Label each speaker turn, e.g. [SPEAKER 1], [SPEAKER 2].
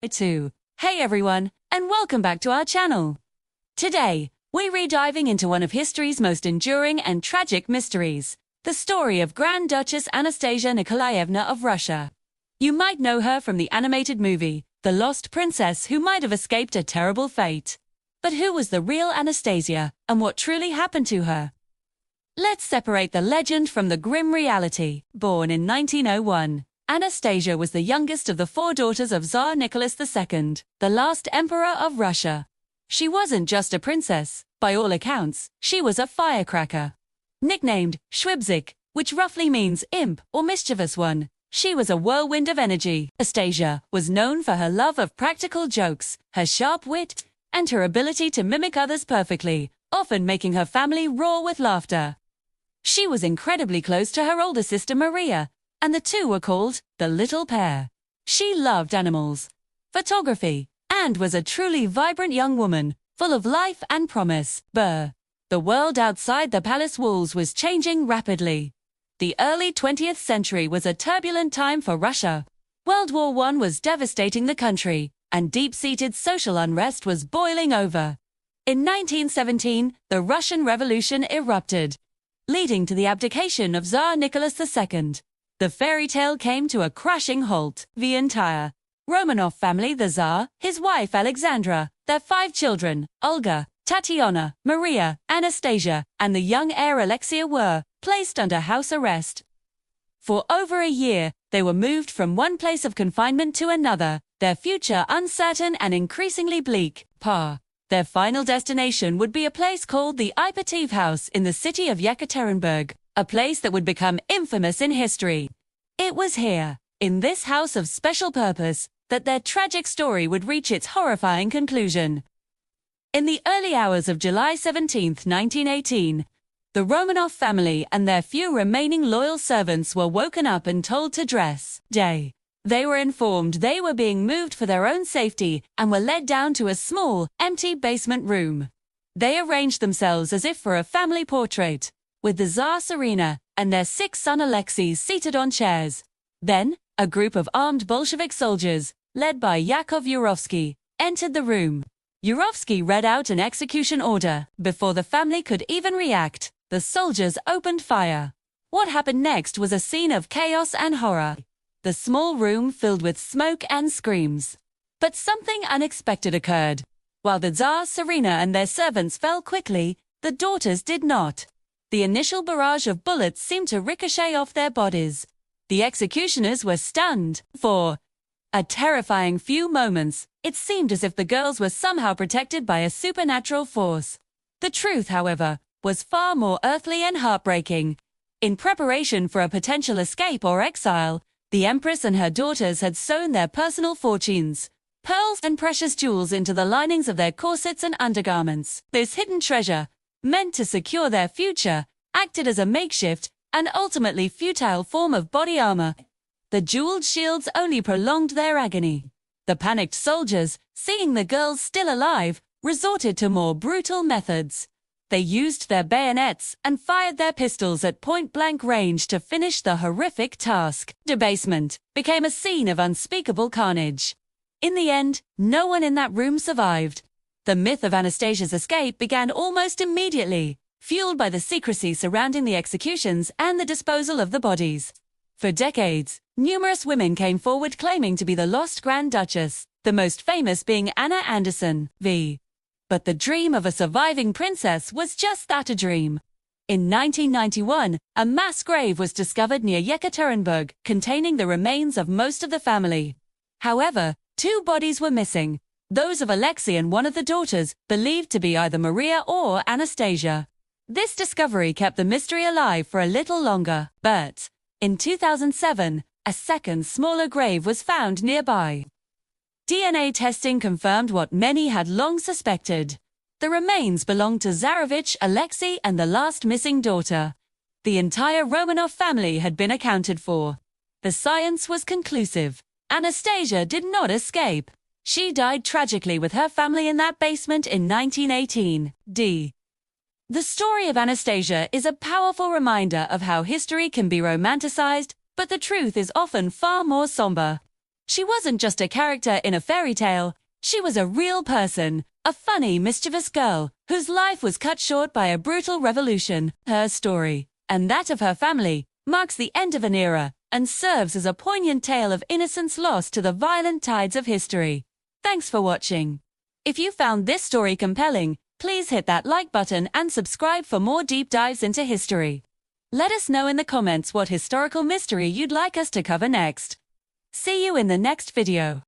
[SPEAKER 1] 2. Hey everyone, and welcome back to our channel. Today, we're re-diving into one of history's most enduring and tragic mysteries, the story of Grand Duchess Anastasia Nikolaevna of Russia. You might know her from the animated movie, The Lost Princess, who might have escaped a terrible fate. But who was the real Anastasia, and what truly happened to her? Let's separate the legend from the grim reality. Born in 1901, Anastasia was the youngest of the 4 daughters of Tsar Nicholas II, the last emperor of Russia. She wasn't just a princess. By all accounts, she was a firecracker. Nicknamed Schwibzik, which roughly means imp or mischievous one, she was a whirlwind of energy. Anastasia was known for her love of practical jokes, her sharp wit, and her ability to mimic others perfectly, often making her family roar with laughter. She was incredibly close to her older sister Maria, and the two were called the Little Pair. She loved animals, photography, and was a truly vibrant young woman, full of life and promise. The world outside the palace walls was changing rapidly. The early 20th century was a turbulent time for Russia. World War I was devastating the country, and deep-seated social unrest was boiling over. In 1917, the Russian Revolution erupted, leading to the abdication of Tsar Nicholas II. The fairy tale came to a crashing halt. The entire Romanov family, the Tsar, his wife Alexandra, their 5 children, Olga, Tatiana, Maria, Anastasia, and the young heir Alexia were placed under house arrest. For over a year, they were moved from one place of confinement to another, their future uncertain and increasingly bleak. Their final destination would be a place called the Ipativ House in the city of Yekaterinburg, a place that would become infamous in history. It was here, in this house of special purpose, that their tragic story would reach its horrifying conclusion. In the early hours of July 17, 1918, the Romanov family and their few remaining loyal servants were woken up and told to dress. They were informed they were being moved for their own safety and were led down to a small, empty basement room. They arranged themselves as if for a family portrait, with the Tsar Serena and their 6th son Alexei seated on chairs. Then, a group of armed Bolshevik soldiers, led by Yakov Yurovsky, entered the room. Yurovsky read out an execution order. Before the family could even react, the soldiers opened fire. What happened next was a scene of chaos and horror. The small room filled with smoke and screams. But something unexpected occurred. While the Tsar, Serena, and their servants fell quickly, the daughters did not. The initial barrage of bullets seemed to ricochet off their bodies. The executioners were stunned. For a terrifying few moments, it seemed as if the girls were somehow protected by a supernatural force. The truth, however, was far more earthly and heartbreaking. In preparation for a potential escape or exile, the Empress and her daughters had sewn their personal fortunes, pearls and precious jewels, into the linings of their corsets and undergarments. This hidden treasure, meant to secure their future, acted as a makeshift and ultimately futile form of body armor. The jeweled shields only prolonged their agony. The panicked soldiers, seeing the girls still alive, resorted to more brutal methods. They used their bayonets and fired their pistols at point-blank range to finish the horrific task. Debasement became a scene of unspeakable carnage. In the end, no one in that room survived. The myth of Anastasia's escape began almost immediately, fueled by the secrecy surrounding the executions and the disposal of the bodies. For decades, numerous women came forward claiming to be the lost Grand Duchess, the most famous being Anna Anderson, v. But the dream of a surviving princess was just that, a dream. In 1991, a mass grave was discovered near Yekaterinburg, containing the remains of most of the family. However, 2 bodies were missing, those of Alexei and one of the daughters, believed to be either Maria or Anastasia. This discovery kept the mystery alive for a little longer, but in 2007, a second, smaller grave was found nearby. DNA testing confirmed what many had long suspected. The remains belonged to Tsarevich Alexei and the last missing daughter. The entire Romanov family had been accounted for. The science was conclusive. Anastasia did not escape. She died tragically with her family in that basement in 1918. The story of Anastasia is a powerful reminder of how history can be romanticized, but the truth is often far more somber. She wasn't just a character in a fairy tale, she was a real person, a funny, mischievous girl whose life was cut short by a brutal revolution. Her story, and that of her family, marks the end of an era and serves as a poignant tale of innocence lost to the violent tides of history. Thanks for watching. If you found this story compelling, please hit that like button and subscribe for more deep dives into history. Let us know in the comments what historical mystery you'd like us to cover next. See you in the next video.